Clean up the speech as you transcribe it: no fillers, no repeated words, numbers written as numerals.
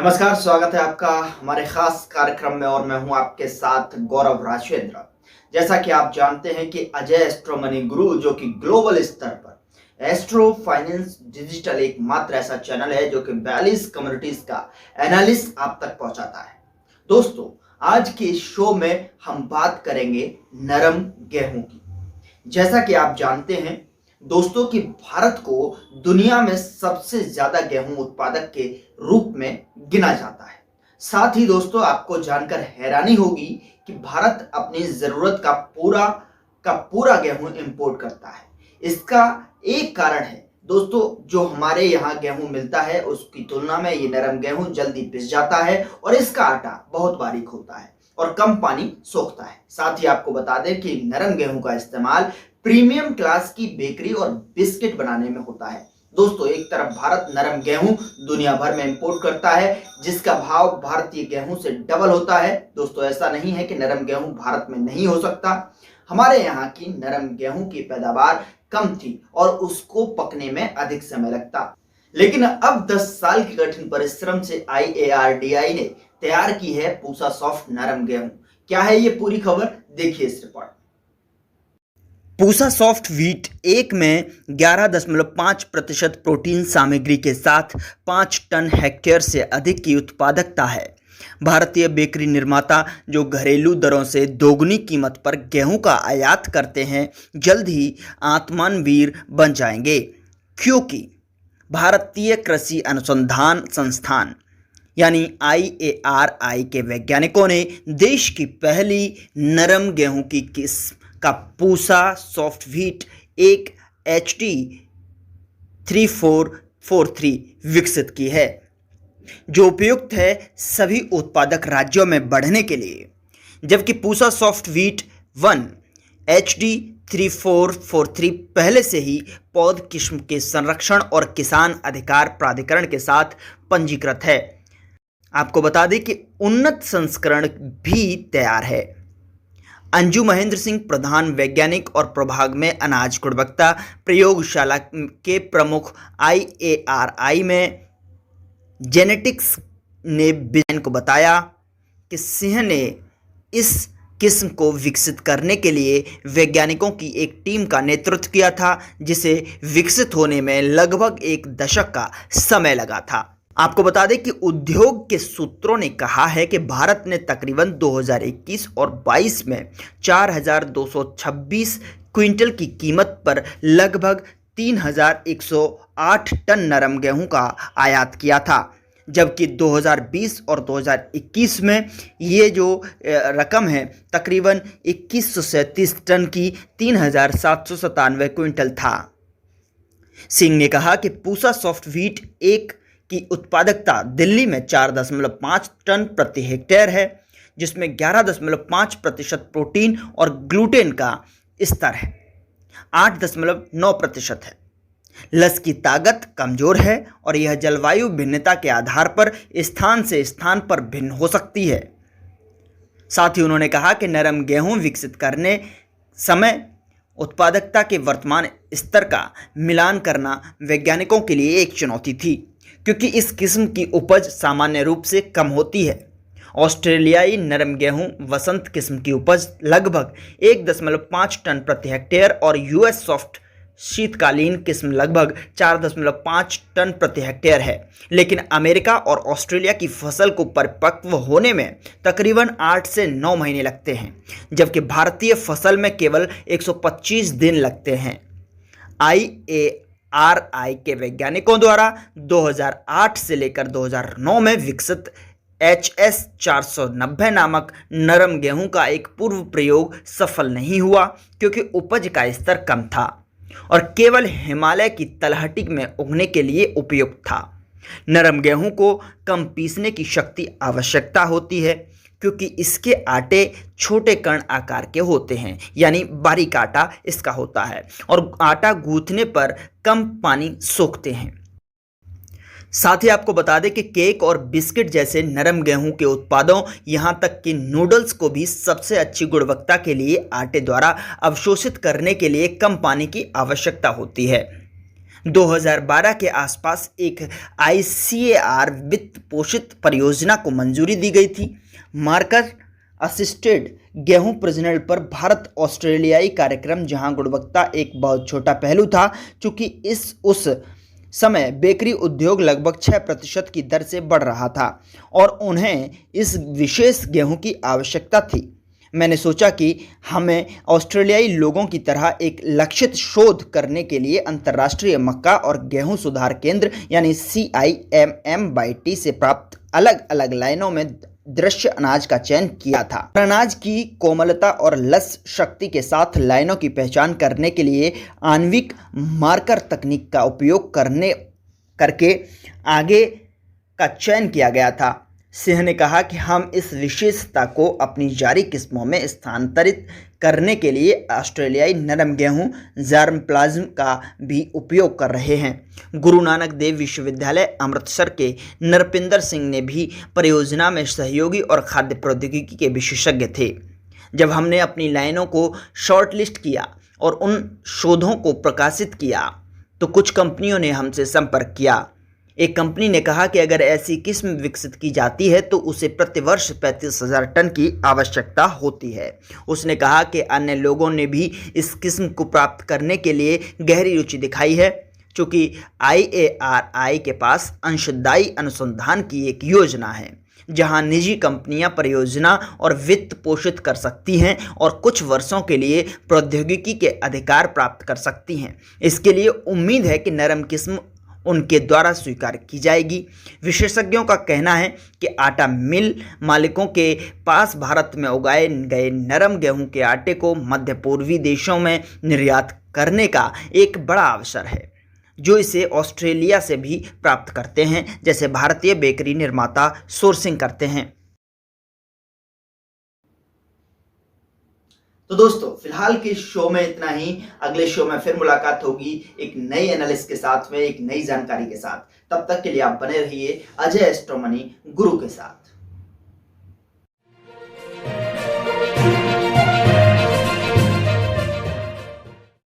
नमस्कार, स्वागत है आपका हमारे खास कार्यक्रम में और मैं हूं आपके साथ गौरव राजेंद्र। जैसा कि आप जानते हैं कि अजय एस्ट्रो मनी गुरु जो कि ग्लोबल स्तर पर एस्ट्रो फाइनेंस डिजिटल एकमात्र ऐसा चैनल है जो कि 42 कम्युनिटीज का एनालिसिस आप तक पहुंचाता है। दोस्तों, आज के इस शो में हम बात करेंगे नरम गेहूं की। जैसा कि आप जानते हैं दोस्तों कि भारत को दुनिया में सबसे ज्यादा गेहूं उत्पादक के रूप में गिना जाता है। साथ ही दोस्तों, आपको जानकर हैरानी होगी कि भारत अपनी जरूरत का पूरा गेहूं इंपोर्ट करता है। इसका एक कारण है दोस्तों, जो हमारे यहाँ गेहूं मिलता है उसकी तुलना में ये नरम गेहूं जल्दी पिस जाता है और इसका आटा बहुत बारीक होता है और कम पानी सोखता है। साथ ही आपको बता दें कि नरम गेहूं का इस्तेमाल प्रीमियम क्लास की बेकरी और बिस्किट बनाने में होता है। दोस्तों, एक तरफ भारत नरम गेहूं दुनिया भर में इंपोर्ट करता है जिसका भाव भारतीय गेहूं से डबल होता है। दोस्तों, ऐसा नहीं है कि नरम गेहूं भारत में नहीं हो सकता। हमारे यहाँ की नरम गेहूं की पैदावार कम थी और उसको पकने में अधिक समय लगता, लेकिन अब 10 साल के कठिन परिश्रम से IARDI ने तैयार की है पूसा सॉफ्ट नरम गेहूं। क्या है ये पूरी खबर, देखिए इस रिपोर्ट। पूसा सॉफ्ट व्हीट एक में 11.5% प्रोटीन सामग्री के साथ 5 टन हेक्टेयर से अधिक की उत्पादकता है। भारतीय बेकरी निर्माता जो घरेलू दरों से दोगुनी कीमत पर गेहूं का आयात करते हैं, जल्द ही आत्मनिर्भर बन जाएंगे, क्योंकि भारतीय कृषि अनुसंधान संस्थान यानी IARI के वैज्ञानिकों ने देश की पहली नरम गेहूं की किस्म का पूसा सॉफ्ट व्हीट एक HT 3443 विकसित की है, जो उपयुक्त है सभी उत्पादक राज्यों में बढ़ने के लिए। जबकि पूसा सॉफ्ट व्हीट 1 HT 3443 पहले से ही पौध किस्म के संरक्षण और किसान अधिकार प्राधिकरण के साथ पंजीकृत है। आपको बता दें कि उन्नत संस्करण भी तैयार है। अंजू महेंद्र सिंह, प्रधान वैज्ञानिक और प्रभाग में अनाज गुणवत्ता प्रयोगशाला के प्रमुख IARI में जेनेटिक्स ने विज्ञान को बताया कि सिंह ने इस किस्म को विकसित करने के लिए वैज्ञानिकों की एक टीम का नेतृत्व किया था, जिसे विकसित होने में लगभग 1 दशक का समय लगा था। आपको बता दें कि उद्योग के सूत्रों ने कहा है कि भारत ने तकरीबन 2021 और 22 में 4,226 क्विंटल की कीमत पर लगभग 3,108 टन नरम गेहूं का आयात किया था, जबकि 2020 और 2021 में ये जो रकम है तकरीबन 2137 टन की 3,797 क्विंटल था। सिंह ने कहा कि पूसा सॉफ्ट व्हीट एक की उत्पादकता दिल्ली में 4.5 टन प्रति हेक्टेयर है, जिसमें 11.5% प्रोटीन और ग्लूटेन का स्तर है, 8.9% है। लस की ताकत कमजोर है और यह जलवायु भिन्नता के आधार पर स्थान से स्थान पर भिन्न हो सकती है। साथ ही उन्होंने कहा कि नरम गेहूं विकसित करने समय उत्पादकता के वर्तमान स्तर का मिलान करना वैज्ञानिकों के लिए एक चुनौती थी, क्योंकि इस किस्म की उपज सामान्य रूप से कम होती है। ऑस्ट्रेलियाई नरम गेहूं वसंत किस्म की उपज लगभग 1.5 टन प्रति हेक्टेयर और US सॉफ्ट शीतकालीन किस्म लगभग 4.5 टन प्रति हेक्टेयर है, लेकिन अमेरिका और ऑस्ट्रेलिया की फसल को परिपक्व होने में तकरीबन 8 से 9 महीने लगते हैं, जबकि भारतीय फसल में केवल 125 दिन लगते हैं। IARI के वैज्ञानिकों द्वारा 2008 से लेकर 2009 में विकसित HS 490 नामक नरम गेहूं का एक पूर्व प्रयोग सफल नहीं हुआ, क्योंकि उपज का स्तर कम था और केवल हिमालय की तलहटी में उगने के लिए उपयुक्त था। नरम गेहूं को कम पीसने की शक्ति आवश्यकता होती है, क्योंकि इसके आटे छोटे कण आकार के होते हैं, यानी बारीक आटा इसका होता है और आटा गूंथने पर कम पानी सोखते हैं। साथ ही आपको बता दें कि केक और बिस्किट जैसे नरम गेहूं के उत्पादों, यहां तक कि नूडल्स को भी सबसे अच्छी गुणवत्ता के लिए आटे द्वारा अवशोषित करने के लिए कम पानी की आवश्यकता होती है। 2012 के आसपास एक ICAR वित्त पोषित परियोजना को मंजूरी दी गई थी। मार्कर असिस्टेड गेहूं प्रजनन पर भारत ऑस्ट्रेलियाई कार्यक्रम, जहां गुणवत्ता एक बहुत छोटा पहलू था, चूंकि उस समय बेकरी उद्योग लगभग 6% की दर से बढ़ रहा था और उन्हें इस विशेष गेहूं की आवश्यकता थी। मैंने सोचा कि हमें ऑस्ट्रेलियाई लोगों की तरह एक लक्षित शोध करने के लिए अंतर्राष्ट्रीय मक्का और गेहूं सुधार केंद्र यानी CIMMYT से प्राप्त अलग अलग लाइनों में दृश्य अनाज का चयन किया था। अनाज की कोमलता और लस शक्ति के साथ लाइनों की पहचान करने के लिए आणविक मार्कर तकनीक का उपयोग करके आगे का चयन किया गया था। सिंह ने कहा कि हम इस विशेषता को अपनी जारी किस्मों में स्थानांतरित करने के लिए ऑस्ट्रेलियाई नरम गेहूं जर्मप्लाज्म का भी उपयोग कर रहे हैं। गुरु नानक देव विश्वविद्यालय अमृतसर के नरपिंदर सिंह ने भी परियोजना में सहयोगी और खाद्य प्रौद्योगिकी के विशेषज्ञ थे। जब हमने अपनी लाइनों को शॉर्टलिस्ट किया और उन शोधों को प्रकाशित किया तो कुछ कंपनियों ने हमसे संपर्क किया। एक कंपनी ने कहा कि अगर ऐसी किस्म विकसित की जाती है तो उसे प्रतिवर्ष 35,000 टन की आवश्यकता होती है। उसने कहा कि अन्य लोगों ने भी इस किस्म को प्राप्त करने के लिए गहरी रुचि दिखाई है, चूँकि IARI के पास अंशदायी अनुसंधान की एक योजना है जहां निजी कंपनियां परियोजना और वित्त पोषित कर सकती हैं और कुछ वर्षों के लिए प्रौद्योगिकी के अधिकार प्राप्त कर सकती हैं। इसके लिए उम्मीद है कि नरम किस्म उनके द्वारा स्वीकार की जाएगी। विशेषज्ञों का कहना है कि आटा मिल मालिकों के पास भारत में उगाए गए नरम गेहूं के आटे को मध्य पूर्वी देशों में निर्यात करने का एक बड़ा अवसर है, जो इसे ऑस्ट्रेलिया से भी प्राप्त करते हैं, जैसे भारतीय बेकरी निर्माता सोर्सिंग करते हैं। तो दोस्तों, फिलहाल के शो में इतना ही। अगले शो में फिर मुलाकात होगी एक नई एनालिस्ट के साथ में, एक नई जानकारी के साथ। तब तक के लिए आप बने रहिए अजय एस्ट्रो मनी गुरु के साथ।